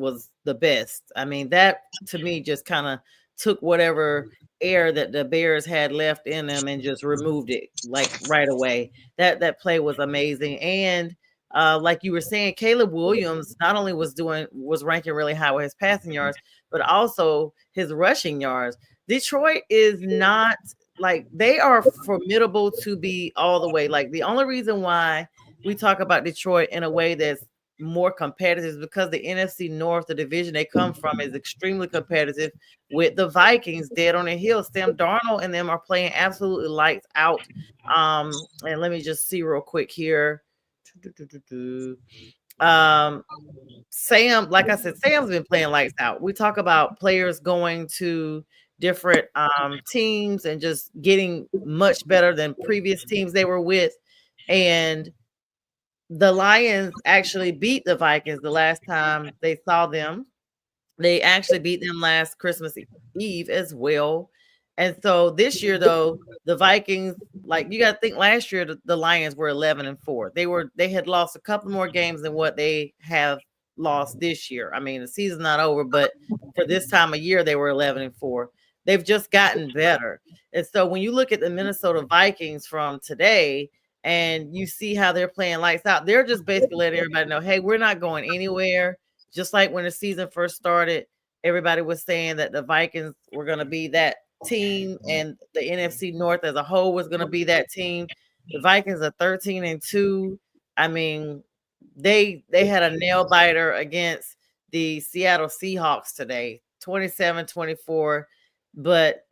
the best. I mean, that to me just kind of took whatever air that the Bears had left in them and just removed it like right away. That play was amazing. And like you were saying, Caleb Williams not only was ranking really high with his passing yards, but also his rushing yards. Detroit is not like, they are formidable to be all the way. Like, the only reason why we talk about Detroit in a way that's more competitive is because the NFC North, the division they come from, is extremely competitive with the Vikings dead on the hill. Sam Darnold and them are playing absolutely lights out. And let me just see real quick here. Sam, like I said, Sam's been playing lights out. We talk about players going to different teams and just getting much better than previous teams they were with. And the Lions actually beat the Vikings the last time they saw them. They actually beat them last Christmas Eve as well. And so this year, though, the Vikings, like, you got to think, last year the Lions were 11-4. They had lost a couple more games than what they have lost this year. I mean, the season's not over, but for this time of year, they were 11-4. They've just gotten better. And so when you look at the Minnesota Vikings from today and you see how they're playing lights out, they're just basically letting everybody know, hey, we're not going anywhere. Just like when the season first started, everybody was saying that the Vikings were going to be that team and the NFC North as a whole was going to be that team. The Vikings are 13-2. I mean, they had a nail biter against the Seattle Seahawks today, 27-24. But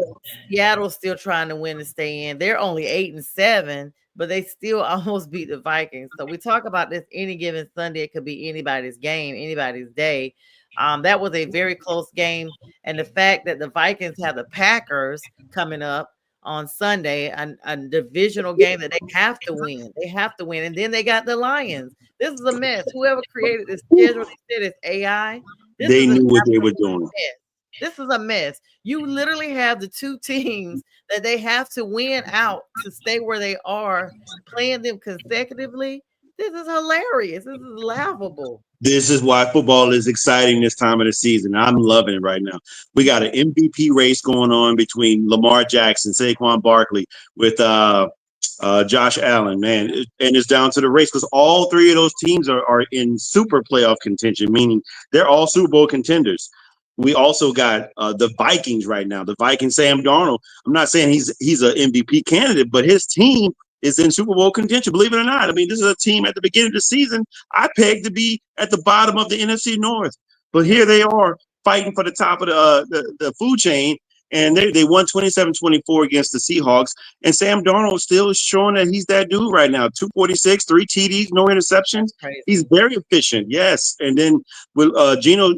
Seattle's still trying to win to stay in. They're only 8-7, but they still almost beat the Vikings. So we talk about this any given Sunday. It could be anybody's game, anybody's day. That was a very close game. And the fact that the Vikings have the Packers coming up on Sunday, a divisional game that they have to win. They have to win. And then they got the Lions. This is a mess. Whoever created this schedule, they said it's AI. They knew what they were doing. Mess. This is a mess. You literally have the two teams that they have to win out to stay where they are, playing them consecutively. This is hilarious. This is laughable. This is why football is exciting this time of the season. I'm loving it right now. We got an MVP race going on between Lamar Jackson, Saquon Barkley, with Josh Allen, man. And it's down to the race because all three of those teams are in super playoff contention, meaning they're all Super Bowl contenders. We also got the Vikings right now. The Vikings, Sam Darnold. I'm not saying he's an MVP candidate, but his team is in Super Bowl contention. Believe it or not. I mean, this is a team at the beginning of the season I pegged to be at the bottom of the NFC North. But here they are fighting for the top of the food chain. And they won 27-24 against the Seahawks. And Sam Darnold still is showing that he's that dude right now. 246, 3 TDs, no interceptions. He's very efficient, yes. And then with Geno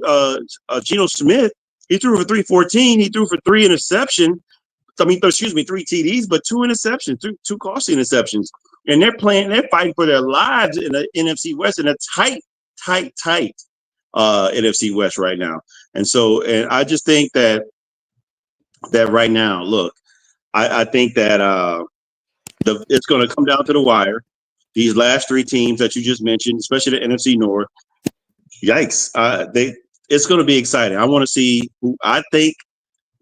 Smith, he threw for 314. He threw for 3 interceptions. 3 TDs, but 2 interceptions, two costly interceptions. And they're fighting for their lives in the NFC West in a tight NFC West right now. And I just think that right now, look, I think that it's going to come down to the wire. These last 3 teams that you just mentioned, especially the NFC North, yikes! It's going to be exciting. I want to see who I think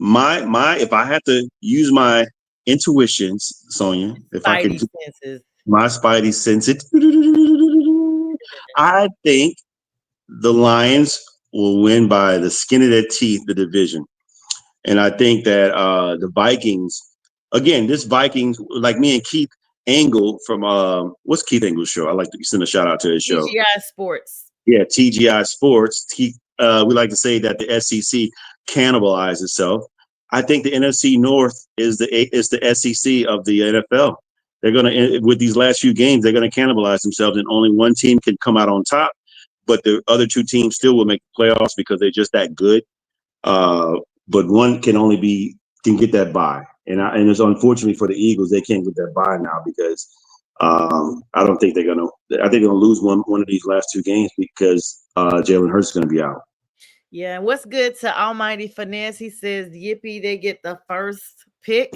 if I had to use my intuitions, Sonia, if I could, my spidey senses, I think the Lions will win by the skin of their teeth the division. And I think that the Vikings, again, this Vikings, like me and Keith Engel from what's Keith Engel's show? I like to send a shout out to his show. TGI Sports. Yeah, TGI Sports. we like to say that the SEC cannibalized itself. I think the NFC North is the SEC of the NFL. They're going to, with these last few games, they're going to cannibalize themselves, and only one team can come out on top. But the other two teams still will make the playoffs because they're just that good. But one can get that bye, and it's unfortunately for the Eagles, they can't get that bye now because I don't think they're gonna. I think they're gonna lose one of these last two games because Jalen Hurts is gonna be out. Yeah, and what's good to Almighty Finesse? He says, "Yippee, they get the first pick."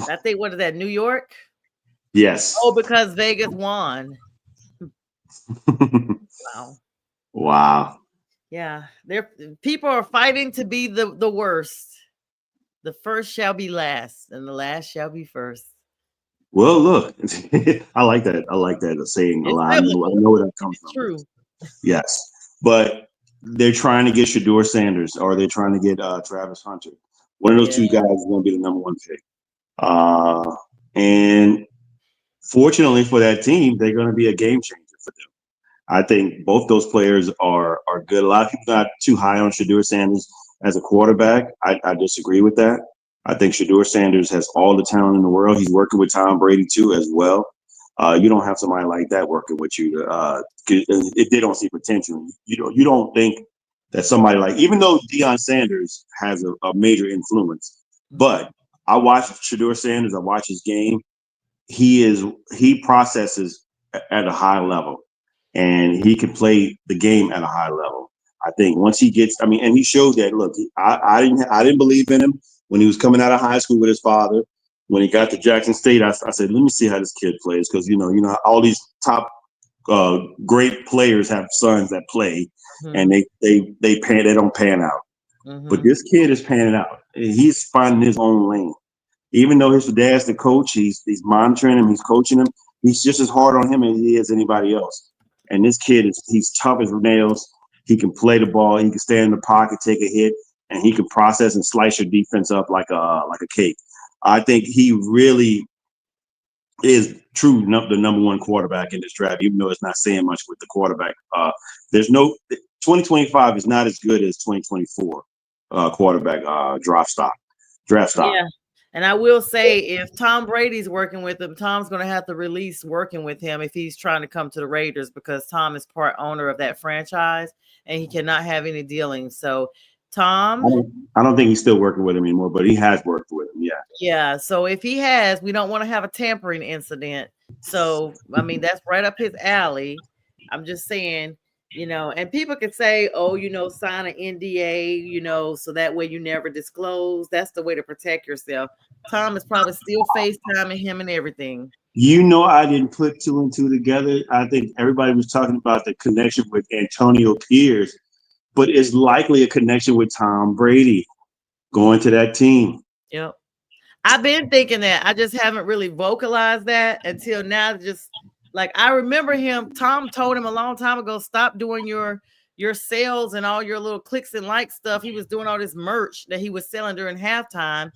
I think what is that? New York? Yes. Oh, because Vegas won. Wow. Wow. Yeah, people are fighting to be the worst. The first shall be last, and the last shall be first. Well, look, I like that. I like that saying a lot. I know where that comes from. True. Yes, but they're trying to get Shador Sanders, or they're trying to get Travis Hunter. One of those two guys is going to be the number one pick. And fortunately for that team, they're going to be a game changer for them. I think both those players are good. A lot of people not too high on Shador Sanders as a quarterback. I disagree with that. I think Shador Sanders has all the talent in the world. He's working with Tom Brady too as well. You don't have somebody like that working with you if they don't see potential. You don't think that somebody like, even though Deion Sanders has a major influence, but I watch Shador Sanders. I watch his game. He processes at a high level, and he can play the game at a high level. I think once he gets, and he showed that. Look, I didn't believe in him when he was coming out of high school with his father. When he got to Jackson State, I said, let me see how this kid plays, because you know all these top great players have sons that play, and they don't pan out. But this kid is panning out. He's finding his own lane. Even though his dad's the coach, he's monitoring him, he's coaching him. He's just as hard on him as he is anybody else. And this kid he's tough as nails. He can play the ball. He can stand in the pocket, take a hit, and he can process and slice your defense up like a cake. I think he really is the number one quarterback in this draft, even though it's not saying much with the quarterback. 2025 is not as good as 2024 quarterback draft stock. Yeah. And I will say, if Tom Brady's working with him, Tom's going to have to release working with him if he's trying to come to the Raiders, because Tom is part owner of that franchise and he cannot have any dealings. So Tom, I don't think he's still working with him anymore, but he has worked with him. Yeah. Yeah. So if he has, we don't want to have a tampering incident. So, that's right up his alley. I'm just saying, and people could say, oh, sign an NDA, so that way you never disclose. That's the way to protect yourself. Tom is probably still FaceTiming him and everything. I didn't put two and two together. I think everybody was talking about the connection with Antonio Pierce, but it's likely a connection with Tom Brady going to that team. Yep. I've been thinking that. I just haven't really vocalized that until now. Just like, I remember Tom told him a long time ago, stop doing your sales and all your little clicks and likes stuff. He was doing all this merch that he was selling during halftime.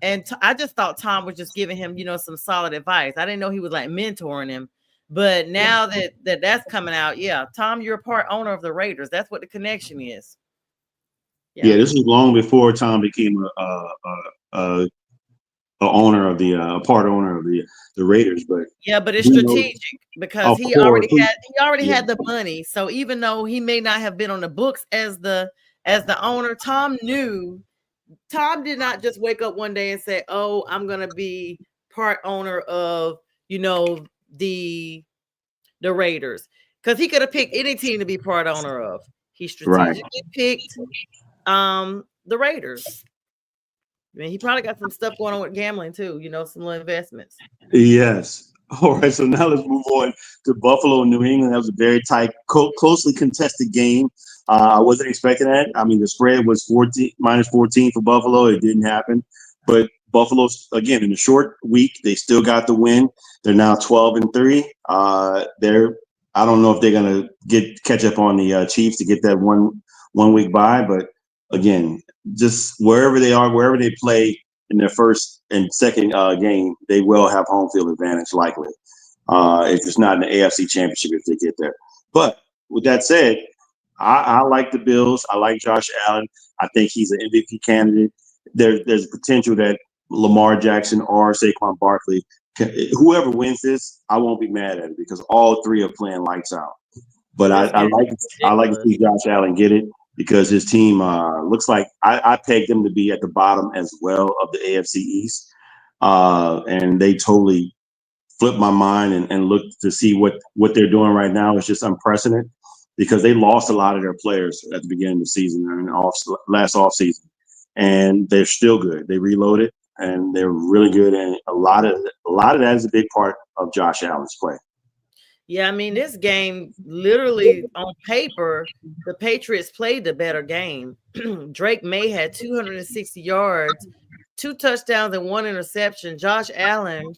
And I just thought Tom was just giving him, some solid advice. I didn't know he was like mentoring him. But now that's coming out, yeah, Tom, you're a part owner of the Raiders. That's what the connection is. Yeah, this was long before Tom became a owner of the part owner of the Raiders, but it's strategic because he already had the money. So even though he may not have been on the books as the owner, Tom did not just wake up one day and say, oh, I'm gonna be part owner of the Raiders, because he could have picked any team to be part owner of. He strategically picked the Raiders. He probably got some stuff going on with gambling too, some little investments. Yes. All right. So now let's move on to Buffalo and New England. That was a very tight, closely contested game. I wasn't expecting that. The spread was -14 for Buffalo. It didn't happen. But Buffalo, again, in a short week, they still got the win. They're now 12-3. I don't know if they're gonna catch up on the Chiefs to get that one week bye, but again, just wherever they are, wherever they play in their first and second game, they will have home field advantage likely. If it's not in the AFC Championship, if they get there. But with that said, I like the Bills. I like Josh Allen. I think he's an MVP candidate. There's potential that Lamar Jackson or Saquon Barkley, whoever wins this, I won't be mad at it because all three are playing lights out. But This game is I like to ridiculous. see Josh Allen get it because his team looks like I pegged them to be at the bottom as well of the AFC East, and they totally flipped my mind and looked to see what they're doing right now is just unprecedented because they lost a lot of their players at the beginning of the season and last off season, and they're still good. They reloaded and they're really good, and a lot of that is a big part of Josh Allen's play. Yeah, I mean, this game literally on paper, the Patriots played the better game. Drake May had 260 yards, 2 touchdowns, and 1 interception. Josh Allen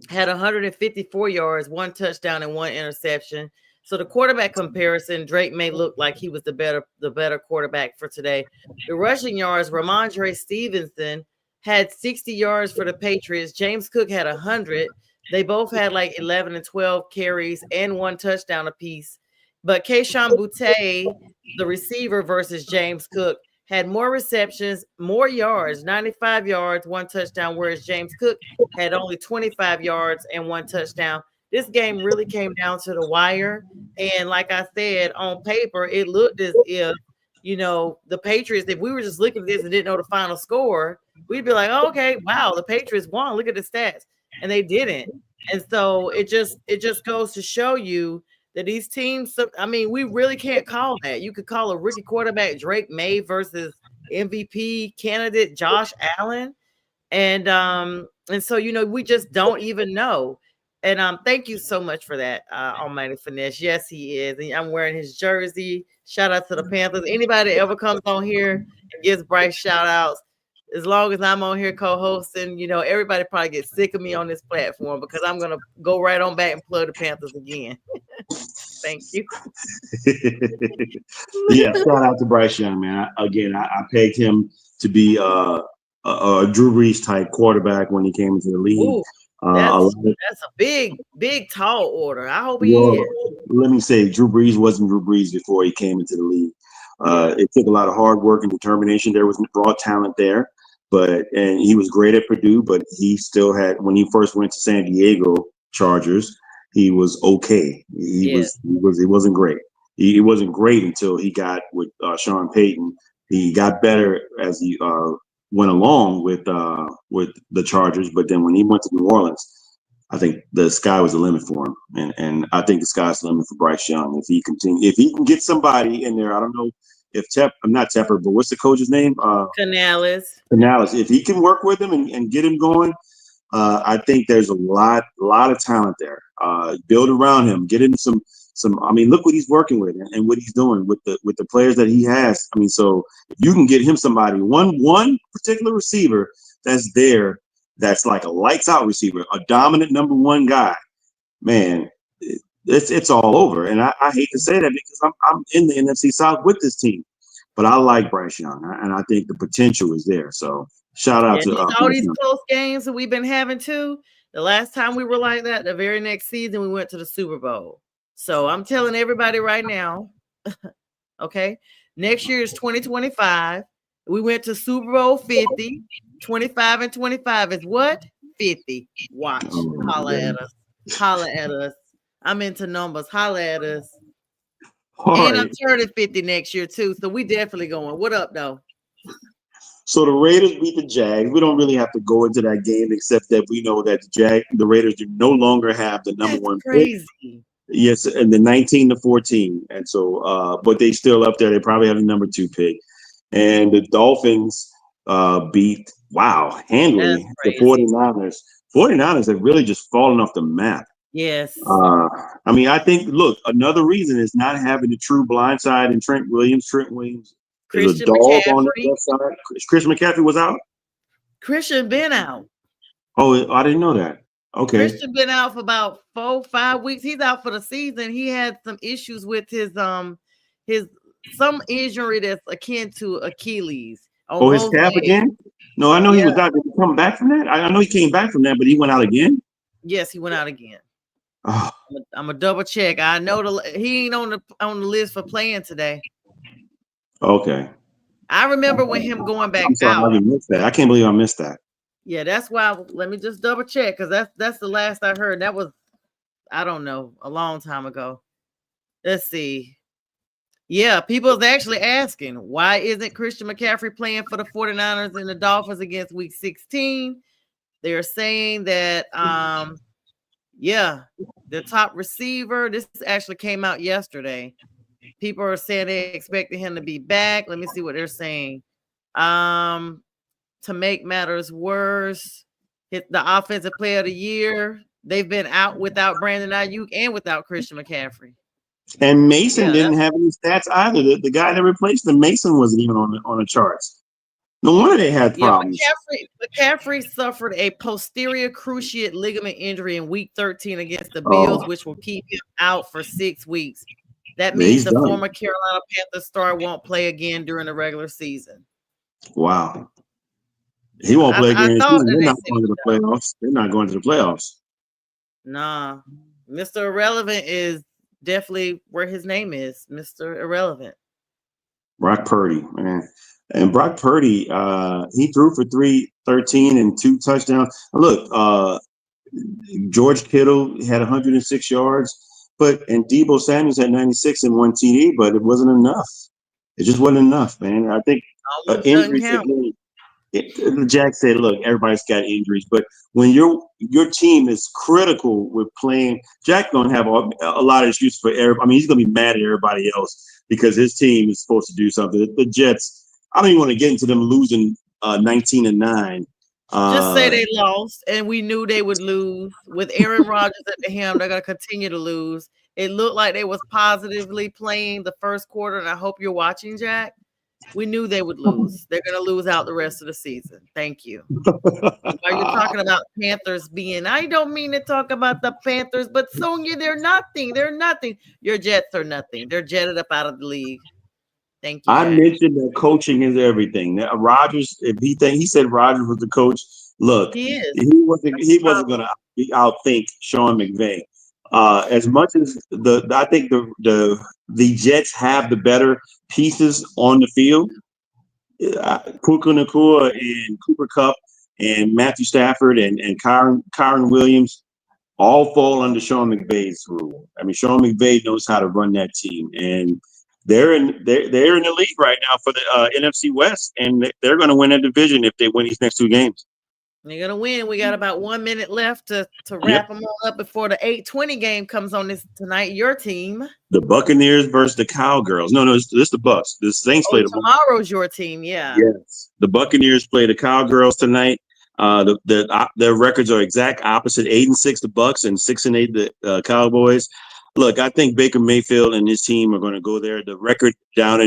had 154 yards, 1 touchdown, and 1 interception. So the quarterback comparison, Drake May look like he was the better quarterback for today. The rushing yards, Ramondre Stevenson had 60 yards for the Patriots. James Cook had 100. They both had like 11 and 12 carries and 1 touchdown apiece. But Kayshon Boutte, the receiver versus James Cook, had more receptions, more yards, 95 yards, 1 touchdown, whereas James Cook had only 25 yards and 1 touchdown. This game really came down to the wire. And like I said, on paper, it looked as if, the Patriots, if we were just looking at this and didn't know the final score, we'd be like, oh, okay, wow, the Patriots won. Look at the stats. And they didn't. And so it just goes to show you that these teams, I mean, we really can't call that. You could call a rookie quarterback Drake May versus MVP candidate Josh Allen. And so we just don't even know. And thank you so much for that, Almighty Finesse. Yes, he is. And I'm wearing his jersey. Shout out to the Panthers. Anybody that ever comes on here and gives Bryce shout outs, as long as I'm on here co-hosting, everybody probably gets sick of me on this platform because I'm going to go right on back and plug the Panthers again. Thank you. Yeah, shout out to Bryce Young, man. I pegged him to be a Drew Brees type quarterback when he came into the league. Ooh, that's a big, tall order. I hope he is. Let me say, Drew Brees wasn't Drew Brees before he came into the league. It took a lot of hard work and determination. There was raw talent there. And he was great at Purdue, but he still had, when he first went to San Diego Chargers, he was okay. He wasn't great. He wasn't great until he got with Sean Payton. He got better as he went along with the Chargers. But then when he went to New Orleans, I think the sky was the limit for him. And I think the sky's the limit for Bryce Young. If he can get somebody in there, I don't know. I'm not Tepper, but what's the coach's name? Canales. If he can work with him and get him going, I think there's a lot of talent there. Build around him, get him some. I mean, look what he's working with and what he's doing with the players that he has. I mean, so if you can get him somebody, one particular receiver that's there, that's like a lights out receiver, a dominant number one guy, man. It's all over, and I hate to say that because I'm in the NFC South with this team, but I like Bryce Young, and I think the potential is there. So shout out to all these close games that we've been having too. The last time we were like that, the very next season we went to the Super Bowl. So I'm telling everybody right now, okay, next year is 2025. We went to Super Bowl 50, 25 and 25 is what? 50. Watch, holla at us. I'm into numbers. Holla at us. And I'm turning 50 next year, too. So we definitely going. What up, though? So the Raiders beat the Jags. We don't really have to go into that game except that we know that the Raiders do no longer have the number one pick. Yes, and the 19-14. And so, but they still up there. They probably have the number 2 pick. And the Dolphins beat, handily, the 49ers. 49ers have really just fallen off the map. Yes. I mean, I think, look, another reason is not having the true blind side in Trent Williams. Trent Williams is a dog on the left side. Christian McCaffrey was out? Christian been out. Oh, I didn't know that. Okay. Christian been out for about 4-5 weeks. He's out for the season. He had some issues with his some injury that's akin to Achilles. His calf again? No, I know he was out. Did he come back from that? I know he came back from that, but he went out again? Yes, he went out again. Oh, I'm a double check. I know he ain't on the list for playing today. okay. I remember when him going back I'm sorry, out. I missed that. I can't believe I missed that. Yeah, that's why. Let me just double check because that's the last I heard. That was, I don't know, a long time ago. Let's see. Yeah, people's actually asking, why isn't Christian McCaffrey playing for the 49ers and the Dolphins against week 16? They're saying that yeah, the top receiver, this actually came out yesterday. People are saying they expected him to be back. Let me see what they're saying. To make matters worse, the offensive player of the year, they've been out without Brandon Ayuk and without Christian McCaffrey. And Mason Yeah, didn't have any stats either. The guy that replaced him, Mason, wasn't even on the charts. No wonder they had yeah, problems. McCaffrey suffered a posterior cruciate ligament injury in week 13 against the Bills, Oh, which will keep him out for 6 weeks. That yeah, means he's the done. former Carolina Panthers star won't play again during the regular season. Wow. Yeah, He won't play again. I thought They're that not going to the playoffs. They're not going to the playoffs. nah, Mr. Irrelevant is definitely where his name is, Mr. Irrelevant. Brock Purdy, man. And Brock Purdy, he threw for 313 and 2 touchdowns. Look, George Kittle had 106 yards, and Deebo Samuels had 96 and 1 TD, but it wasn't enough. It just wasn't enough, man. I think Almost doesn't injuries count. Jack said, "Look, everybody's got injuries, but when your team is critical with playing, Jack gonna have a lot of excuses for everybody. I mean, he's gonna be mad at everybody else because his team is supposed to do something. The Jets, I don't even want to get into them losing 19-9. Just say they lost, and we knew they would lose. With Aaron Rodgers at the helm, they're gonna continue to lose. It looked like they was positively playing the first quarter, and I hope you're watching, Jack. We knew they would lose. They're going to lose out the rest of the season. Thank you. While you're talking about Panthers being, I don't mean to talk about the Panthers, but Sonja, they're nothing. They're nothing. Your Jets are nothing. They're jetted up out of the league. Thank you, I Jack. mentioned that coaching is everything. Now, Rodgers, if he said Rodgers was the coach, look, He is. He wasn't going to outthink Sean McVay. As much as I think the Jets have the better pieces on the field. Puka Nacua and Cooper Kupp and Matthew Stafford and Kyron Williams all fall under Sean McVay's rule. I mean, Sean McVay knows how to run that team, and they're in the lead right now for the NFC West, and they're going to win that division if they win these next 2 games. They're gonna win. We got about 1 minute left to wrap them all up before the 8:20 game comes on this tonight. Your team, the Buccaneers versus the Cowgirls. No, this the Bucks. The Saints play tomorrow's your team. Yeah. Yes, the Buccaneers play the Cowgirls tonight. Their records are exact opposite: 8-6 the Bucks and 6-8 the Cowboys. Look, I think Baker Mayfield and his team are going to go there. The record down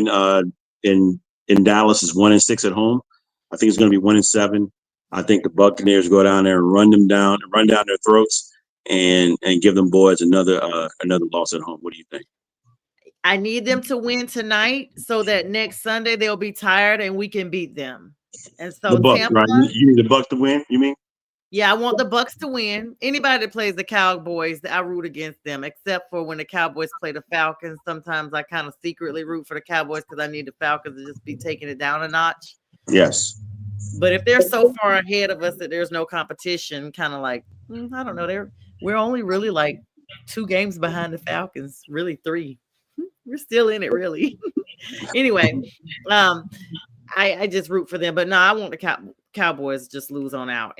in Dallas is 1-6 at home. I think it's going to be 1-7. I think the Buccaneers go down there and run down their throats, and give them boys another loss at home. What do you think? I need them to win tonight so that next Sunday they'll be tired and we can beat them. And so the Bucks, Tampa, right? You need the Bucks to win, you mean? Yeah, I want the Bucks to win. Anybody that plays the Cowboys, I root against them, except for when the Cowboys play the Falcons. Sometimes I kind of secretly root for the Cowboys because I need the Falcons to just be taking it down a notch. Yes. But if they're so far ahead of us that there's no competition, kind of like, I don't know, we're only really like 2 games behind the Falcons, really 3. We're still in it, really. Anyway, I just root for them, but no, I want the Cowboys just lose on out,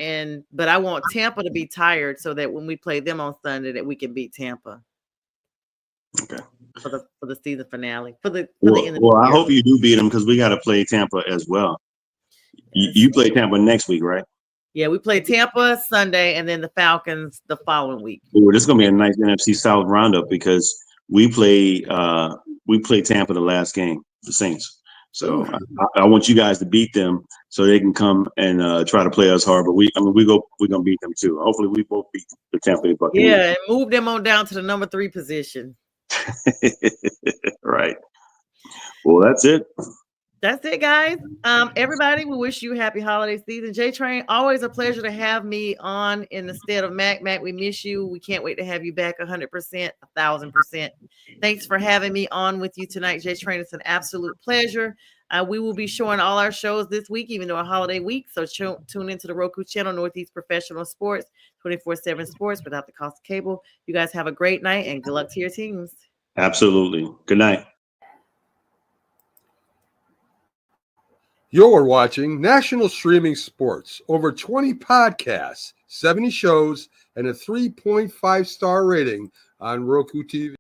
but I want Tampa to be tired so that when we play them on Sunday, that we can beat Tampa. Okay. For the season finale. Well, I hope you do beat them because we got to play Tampa as well. Yes. You play Tampa next week, right? Yeah, we play Tampa Sunday and then the Falcons the following week. Ooh, this is gonna be a nice NFC South roundup because we play Tampa the last game, the Saints. So I want you guys to beat them so they can come and try to play us hard. But we're gonna beat them too. Hopefully, we both beat the Tampa Bay Buccaneers. Yeah, and move them on down to the number 3 position. Right. Well, that's it. That's it, guys. Everybody, we wish you a happy holiday season. J Train, always a pleasure to have me on in the stead of Mac. Mac, we miss you. We can't wait to have you back 100%, 1,000%. Thanks for having me on with you tonight, J Train. It's an absolute pleasure. We will be showing all our shows this week, even though a holiday week. So tune into the Roku channel, Northeast Professional Sports, 24/7 Sports without the cost of cable. You guys have a great night and good luck to your teams. Absolutely. Good night. You're watching National Streaming Sports. Over 20 podcasts, 70 shows, and a 3.5-star rating on Roku TV.